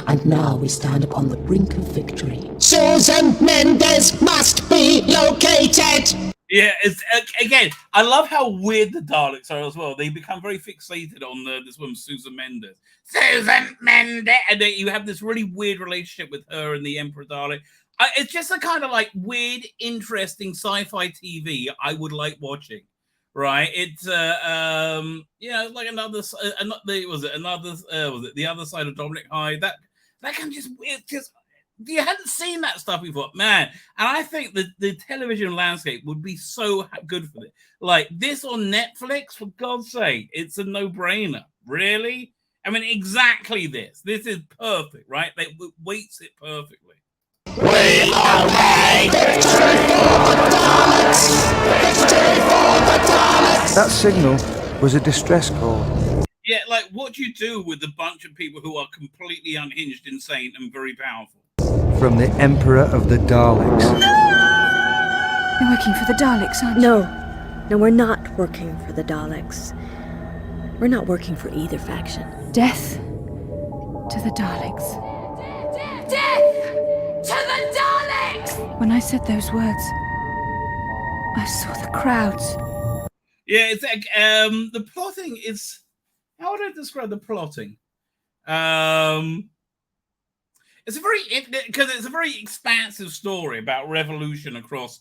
and now we stand upon the brink of victory. Susan Mendes must be located. Yeah, it's again, I love how weird the Daleks are as well. They become very fixated on this woman, Susan Mendes. Susan Mendes! And you have this really weird relationship with her and the Emperor Dalek. It's just a kind of like weird, interesting sci-fi TV I would like watching, right? It's like another the other side of Dominic Hyde. That can just you hadn't seen that stuff before, man. And I think the television landscape would be so good for it. Like this on Netflix, for God's sake, it's a no-brainer. Really? I mean, exactly this. This is perfect, right? They weights it perfectly. We are made victory for the Daleks! Victory for the Daleks! That signal was a distress call. Yeah, like what do you do with a bunch of people who are completely unhinged, insane, and very powerful? From the Emperor of the Daleks. You're working for the Daleks, aren't you? No, we're not working for the Daleks. We're not working for either faction. Death to the Daleks. Death to the Daleks! When I said those words, I saw the crowds. Yeah, it's like the plotting is. How would I describe the plotting? It's a very expansive story about revolution across,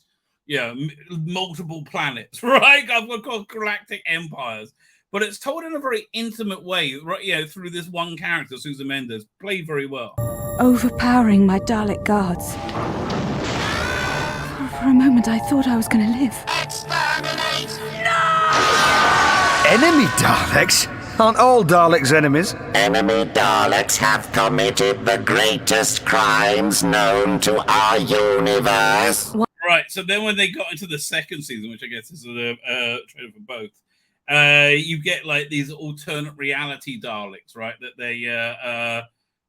multiple planets, right? Across galactic empires. But it's told in a very intimate way, right? Through this one character, Susan Mendes, played very well. Overpowering my Dalek guards. For a moment, I thought I was going to live. Exterminate! Enemy Daleks? Aren't all Daleks enemies? Enemy Daleks have committed the greatest crimes known to our universe. Right, so then when they got into the second season, which I guess is a trailer for both, you get like these alternate reality Daleks, right? That they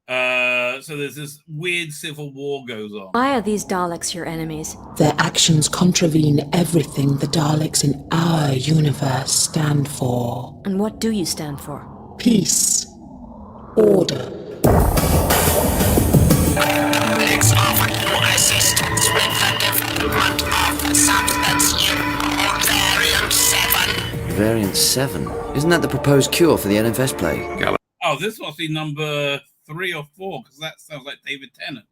so there's this weird civil war goes on. Why are these Daleks your enemies? Their actions contravene everything the Daleks in our universe stand for. And what do you stand for? Peace. Order. Alex offered to assist with the development of substance in Variant 7. Variant 7? Isn't that the proposed cure for the NFS plague? Oh, this must be number 3 or 4, because that sounds like David Tennant.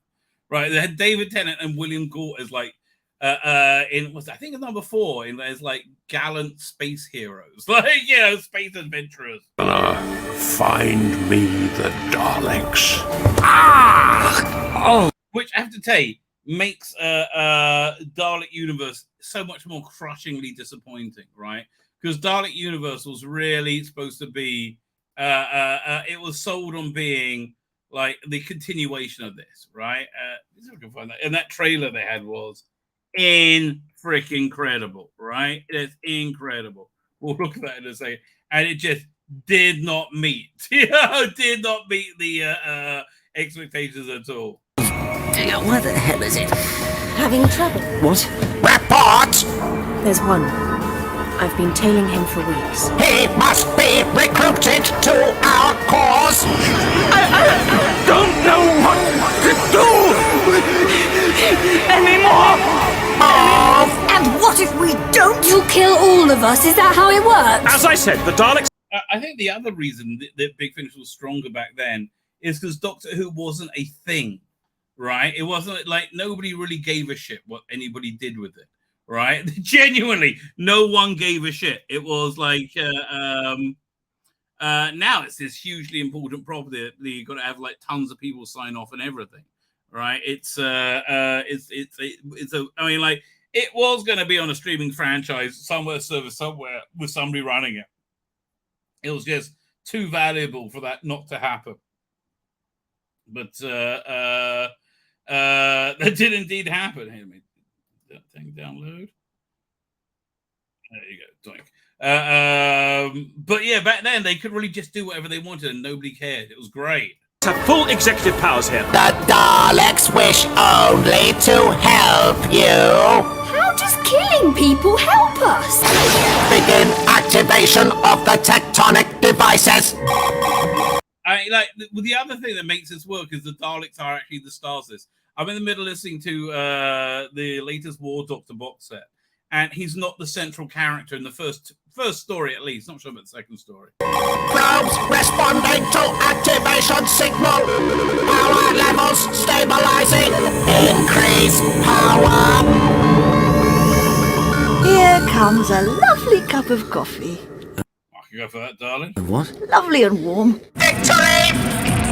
right? They had David Tennant and William Galt as like in what's I think it's number 4 in as like gallant space heroes, like space adventurers. Find me the Daleks. Which I have to tell you makes Dalek Universe so much more crushingly disappointing, right? Because Dalek Universe was really supposed to be it was sold on being like the continuation of this, right? Let's see if I can find that. And that trailer they had was freaking incredible, right? It's incredible. We'll look at that in a second. And it just did not meet, did not meet the expectations at all. Where the hell is it? Having trouble. What? Report! There's one. I've been tailing him for weeks. He must be recruited to our cause. I don't know what to do anymore. And what if we don't? You kill all of us. Is that how it works? As I said, the Daleks... I think the other reason that Big Finish was stronger back then is because Doctor Who wasn't a thing, right? It wasn't like nobody really gave a shit what anybody did with it, right? Genuinely, no one gave a shit. It was like now it's this hugely important property that you got to have like tons of people sign off and everything, right? It's I mean, like it was going to be on a streaming franchise somewhere with somebody running it. It was just too valuable for that not to happen. But that did indeed happen. Hey, let me that thing download. There you go, doink. But yeah, back then they could really just do whatever they wanted and nobody cared. It was great. Have full executive powers here. The Daleks wish only to help you. How does killing people help us? Begin activation of the tectonic devices. The other thing that makes this work is the Daleks are actually the stars. I'm in the middle of listening to the latest War Doctor box set, and he's not the central character in the first story, at least. Not sure about the second story. Probes responding to activation signal. Power levels stabilizing. Increase power. Here comes a lovely cup of coffee. I can go for that, darling. What? Lovely and warm. Victory!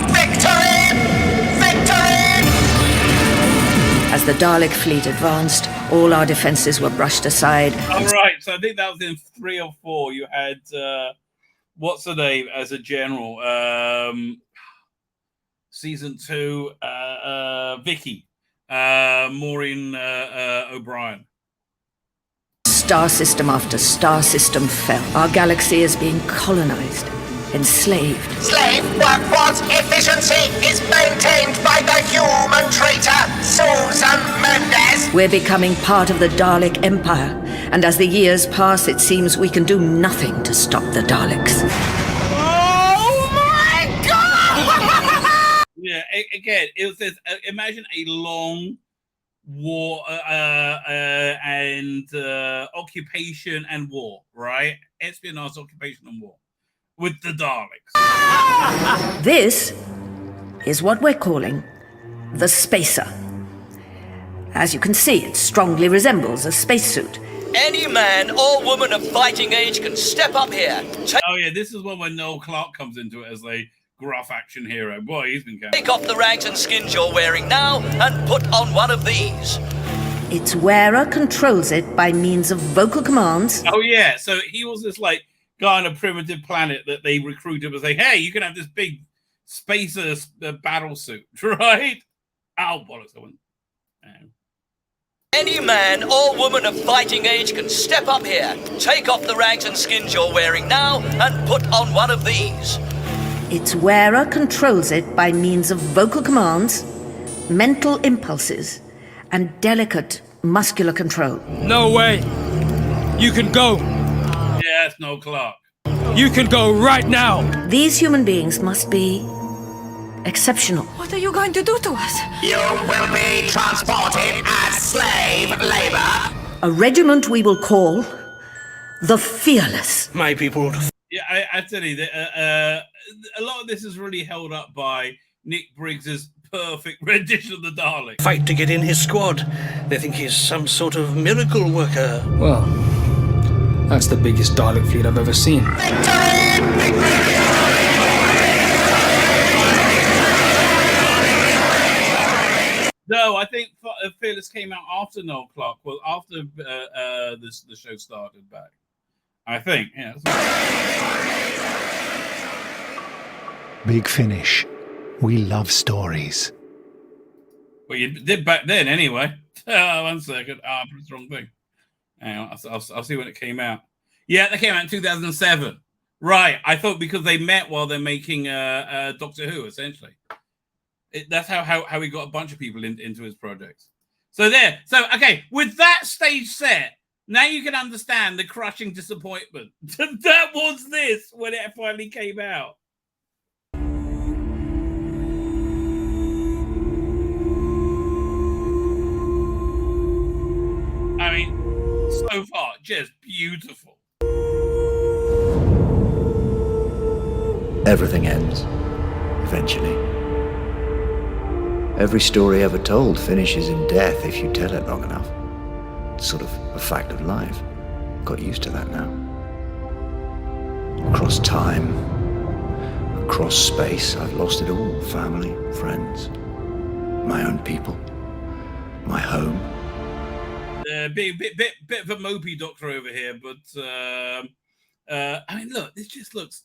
Victory! Victory! As the Dalek fleet advanced, all our defenses were brushed aside. All right, so I think that was in 3 or 4. You had what's her name as a general? Season 2, Vicky, Maureen O'Brien. Star system after star system fell. Our galaxy is being colonized, enslaved. Slave workforce efficiency is maintained by the human traitor, Susan Mendes. We're becoming part of the Dalek Empire, and as the years pass, it seems we can do nothing to stop the Daleks. Oh my God! Yeah, again, it was this. Imagine a long war and occupation and war, right? Espionage, occupation, and war with the Daleks. This is what we're calling the Spacer. As you can see, it strongly resembles a spacesuit. Any man or woman of fighting age can step up here. Oh yeah, this is one where Noel Clarke comes into it as a gruff action hero. Boy, he's been careful. Take off the rags and skins you're wearing now and put on one of these. Its wearer controls it by means of vocal commands. Oh yeah, so he was this like guy on a primitive planet that they recruited and say, hey, you can have this big spacer battle suit, right? Oh, bollocks, I went. Any man or woman of fighting age can step up here. Take off the rags and skins you're wearing now and put on one of these. Its wearer controls it by means of vocal commands, mental impulses, and delicate muscular control. No way. You can go. Yes, no Clark. You can go right now. These human beings must be exceptional. What are you going to do to us? You will be transported as slave labor. A regiment we will call the Fearless. My people. Yeah, I tell you, a lot of this is really held up by Nick Briggs's perfect rendition of the Daleks. Fight to get in his squad. They think he's some sort of miracle worker. Well, that's the biggest Dalek fleet I've ever seen. No, I think Fearless came out after Noel Clarke. Well, after the show started back. I think, yeah. Big Finish. We love stories. Well, you did back then anyway. 1 second. I pressed the wrong thing. Hang on, I'll see when it came out. Yeah, they came out in 2007. Right. I thought because they met while they're making Doctor Who, essentially. That's how he got a bunch of people into his projects. So there. So, okay, with that stage set, now you can understand the crushing disappointment. That was this when it finally came out. I mean, so far, just beautiful. Everything ends, eventually. Every story ever told finishes in death if you tell it long enough. It's sort of a fact of life. Got used to that now. Across time, across space, I've lost it all. Family, friends, my own people, my home. Bit of a mopey doctor over here, but I mean, look, this just looks.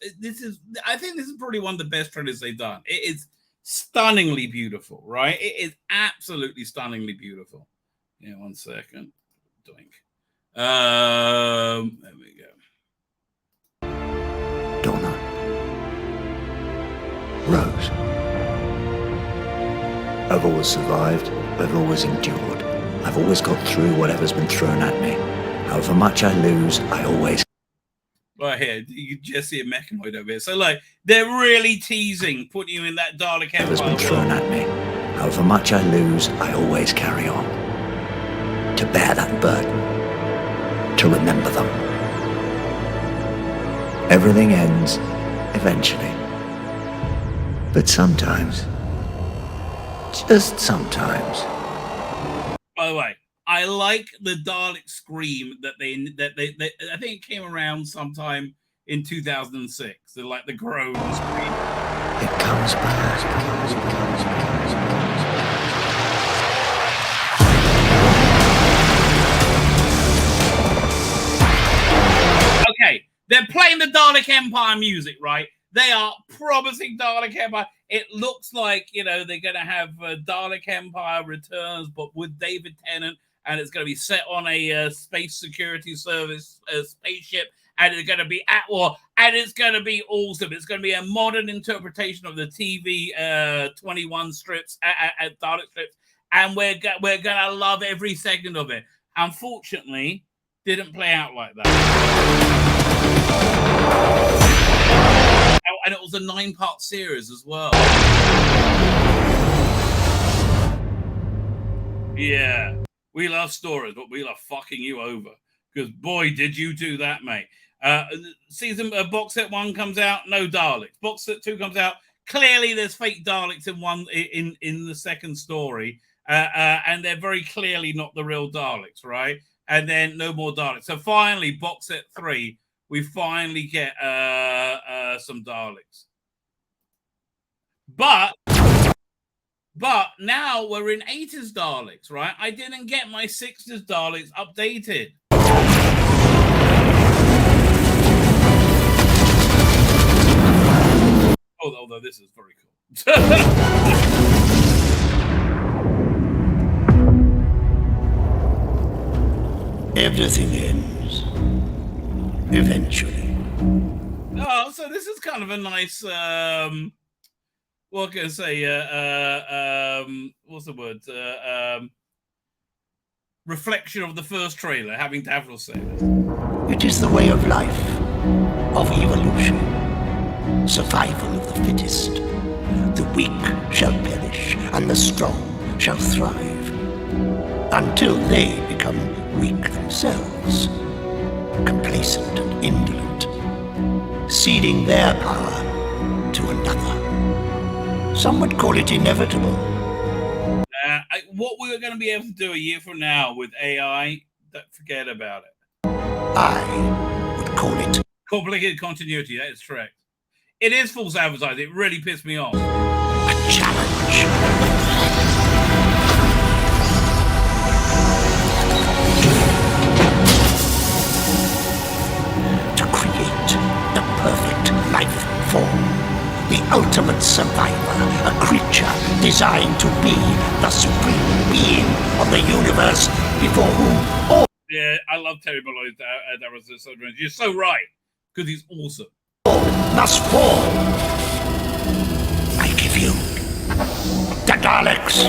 I think this is probably one of the best trailers they've done. It is stunningly beautiful, right? It is absolutely stunningly beautiful. Yeah, 1 second. Doink. There we go. Donna. Rose. I've always survived. I've always endured. I've always got through whatever's been thrown at me. However much I lose, I always... Right here, you just see a mechanoid over here. So, like, they're really teasing, putting you in that Dalek Empire. Whatever's been thrown at me. However much I lose, I always carry on. To bear that burden. To remember them. Everything ends, eventually. But sometimes, just sometimes. By the way, I like the Dalek scream that they I think it came around sometime in 2006. They're like the groan scream. It comes back. Okay, they're playing the Dalek Empire music, right? They are promising Dalek Empire. It looks like, you know, they're going to have Dalek Empire Returns, but with David Tennant, and it's going to be set on a space security service spaceship, and it's going to be at war, and it's going to be awesome. It's going to be a modern interpretation of the TV 21 strips, Dalek strips, and we're going to love every second of it. Unfortunately, didn't play out like that. And it was a 9-part series as well. Yeah, we love stories, but we love fucking you over. Because boy, did you do that, mate. Season box set 1 comes out, no Daleks. Box set 2 comes out. Clearly, there's fake Daleks in the second story, and they're very clearly not the real Daleks, right? And then no more Daleks. So finally, box set 3. We finally get some Daleks. But now we're in 80s Daleks, right? I didn't get my 60s Daleks updated. Although this is very cool. Everything ends. Eventually. Oh, so this is kind of a nice, what can I say? What's the word? Reflection of the first trailer, having Davros say this. It is the way of life, of evolution, survival of the fittest. The weak shall perish, and the strong shall thrive, until they become weak themselves. Complacent and indolent, ceding their power to another. Some would call it inevitable, what we're going to be able to do a year from now with AI, don't forget about it. I would call it complicated continuity. That is correct. It is false advertising. It really pissed me off. A challenge. To create the perfect life form. The ultimate survivor. A creature designed to be the supreme being of the universe before whom all... Yeah, I love Terry Malloy's You're so right. Because he's awesome. Must fall. I give you the Daleks.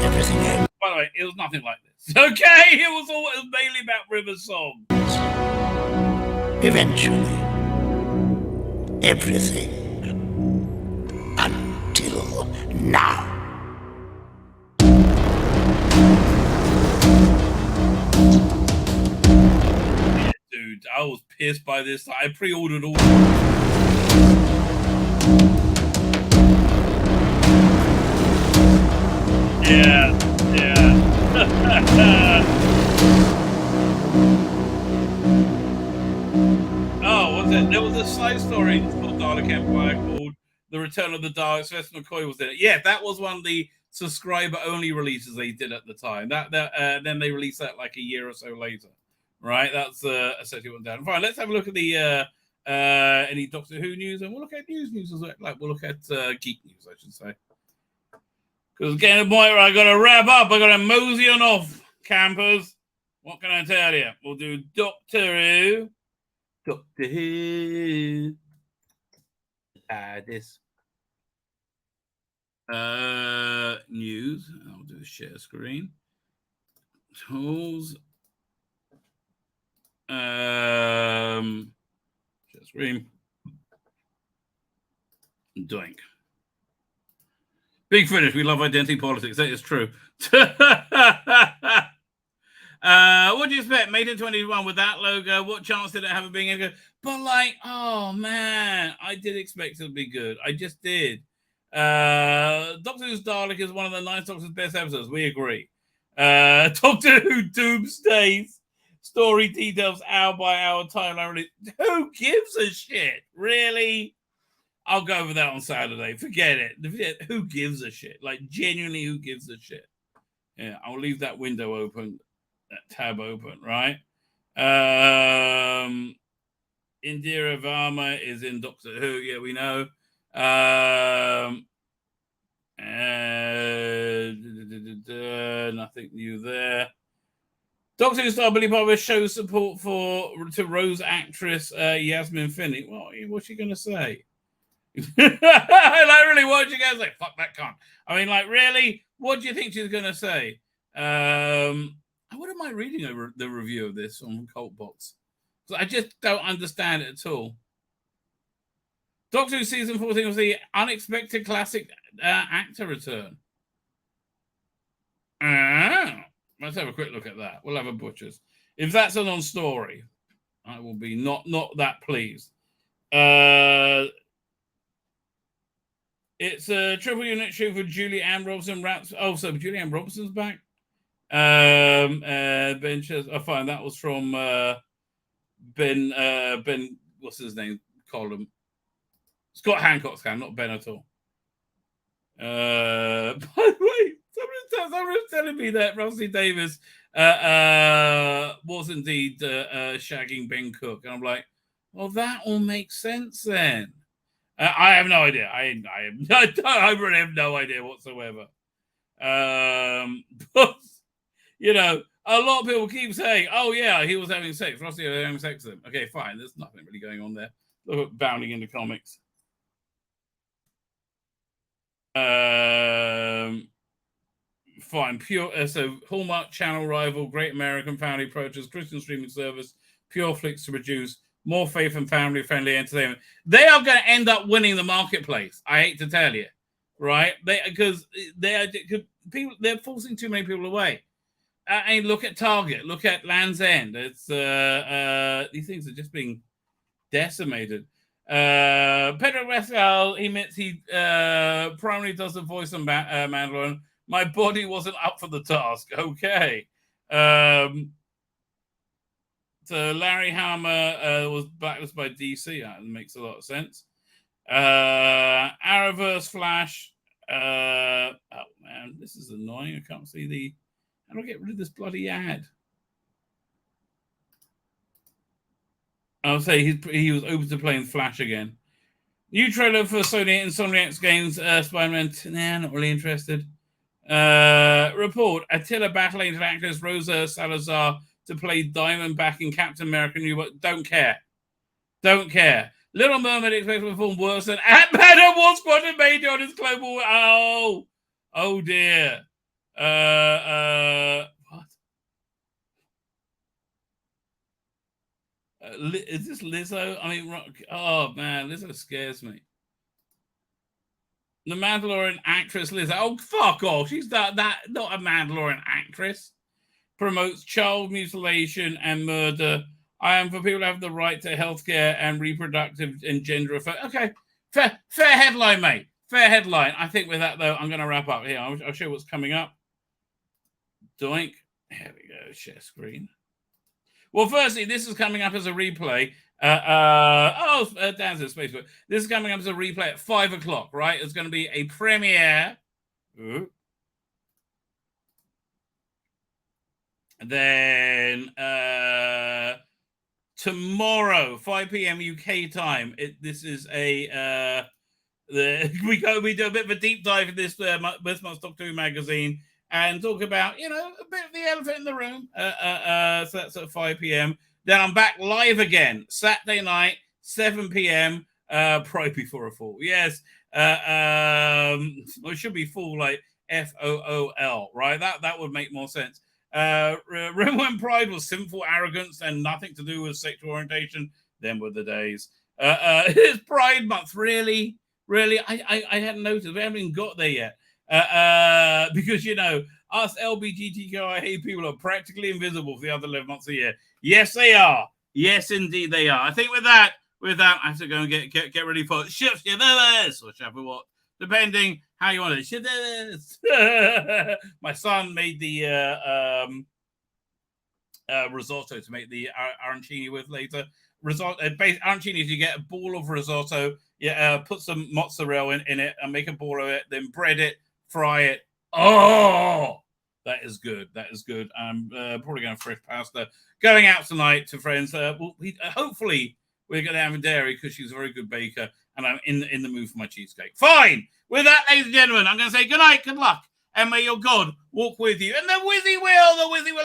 Everything ends. By the way, it was nothing like this. Okay, it was mainly about River Song. Eventually, everything. Until now. Dude, I was pissed by this. I pre-ordered all. Yeah. Oh, what's it? There was a side story called Dalek Empire called The Return of the Daleks. Sylvester McCoy was in it. Yeah, that was one of the subscriber-only releases they did at the time. Then they released that like a year or so later. Right? That's essentially what down. Fine, let's have a look at the any Doctor Who news, and we'll look at news as well. Like we'll look at geek news, I should say. Because getting to the point where I got to wrap up, I got to mosey on off, campers. What can I tell you? We'll do Doctor Who. Doctor Who. This. News. I'll do a share screen. Tools. Share screen. Doink. Big finish. We love identity politics. That is true. What do you expect? Made in 2021 with that logo. What chance did it have of being any good? But like, oh man, I did expect it to be good. I just did. Doctor Who's Dalek is one of the Ninth Doctor's best episodes. We agree. Doctor Who Doomsday's story details hour by hour timeline. Who gives a shit? Really? I'll go over that on Saturday. Forget it. Who gives a shit? Like, genuinely, who gives a shit? Yeah, I'll leave that window open, that tab open, right? Indira Varma is in Doctor Who. Yeah, we know. Nothing new there. Doctor Who star Billy Barber shows support to Rose actress Yasmin Finney. What's she going to say? Like, really, what you guys like? Fuck that cunt. I mean, like, really, what do you think she's gonna say? I wouldn't mind reading the review of this on Cult Box. I just don't understand it at all. Doctor Who season 14 was the unexpected classic actor return. Let's have a quick look at that. We'll have a butcher's. If that's a non-story, I will be not that pleased. It's a triple unit shoot for Julie Ann Robson. So Julie Ann Robson's back. Ben Ches. Oh, fine. That was from Ben. What's his name? Column. Scott Hancock's can, not Ben at all. By the way, someone's telling me that Rusty Davis was indeed shagging Ben Cook, and I'm like, well, that all makes sense then. I have no idea. I really have no idea whatsoever. But, you know, a lot of people keep saying, oh, yeah, he was having sex. Rusty was having sex with him. Okay, fine. There's nothing really going on there. Look at bounding into comics. Fine. Pure. So, Hallmark Channel rival, Great American Family purchase, Christian streaming service, Pure Flix to produce more faith and family-friendly entertainment. They are going to end up winning the marketplace. I hate to tell you, right? Because they're forcing too many people away. I mean, look at Target. Look at Land's End. It's these things are just being decimated. Pedro Pascal, he admits he primarily does the voice on Mandalorian. My body wasn't up for the task. Okay. So Larry Hama was blacklisted by DC. That makes a lot of sense. Arrowverse Flash. Oh man, this is annoying. I can't see the. How do I get rid of this bloody ad? I'll say he was open to playing Flash again. New trailer for Sony Insomniacs games. Spider-Man. Nah, not really interested. Report: Attila Battle Angel actress Rosa Salazar to play Diamondback in Captain America New World. Don't care. Don't care. Little Mermaid expected to perform worse than Ant-Man and Wasp Quantumania on his global. Oh dear. What? Is this Lizzo? I mean, oh man, Lizzo scares me. The Mandalorian actress Lizzo. Oh, fuck off. She's that not a Mandalorian actress. Promotes child mutilation and murder. I am for people to have the right to healthcare and reproductive and gender affairs. Okay, fair headline, mate. Fair headline. I think with that, though, I'm going to wrap up here. I'll show you what's coming up. Doink. Here we go. Share screen. Well, firstly, this is coming up as a replay. Dan says Facebook. This is coming up as a replay at 5 o'clock, right? It's going to be a premiere. Ooh. Then tomorrow, 5 p.m. UK time. This is a we do a bit of a deep dive in this month's Doctor Who magazine and talk about a bit of the elephant in the room. So that's at 5 p.m. Then I'm back live again Saturday night, 7 p.m. Probably before a fall. Yes, it should be full like FOOL, right? That would make more sense. Remember when pride was sinful arrogance and nothing to do with sexual orientation? Them were the days. It's Pride Month, really? I hadn't noticed. We haven't even got there yet. Because us LGBTQIA people are practically invisible for the other 11 months of the year. Yes, they are. Yes, indeed, they are. I think with that, I have to go and get ready for Shift or Shavuot, depending how you want it. My son made the risotto to make the arancini with later. Arancini, you get a ball of risotto, put some mozzarella in it and make a ball of it, then bread it, fry it. Oh, that is good. I'm probably going to fresh pasta. Going out tonight to friends. Hopefully we're going to have a dairy because she's a very good baker, and I'm in the mood for my cheesecake. Fine. With that, ladies and gentlemen, I'm going to say good night, good luck, and may your God walk with you. And the Wizzy will.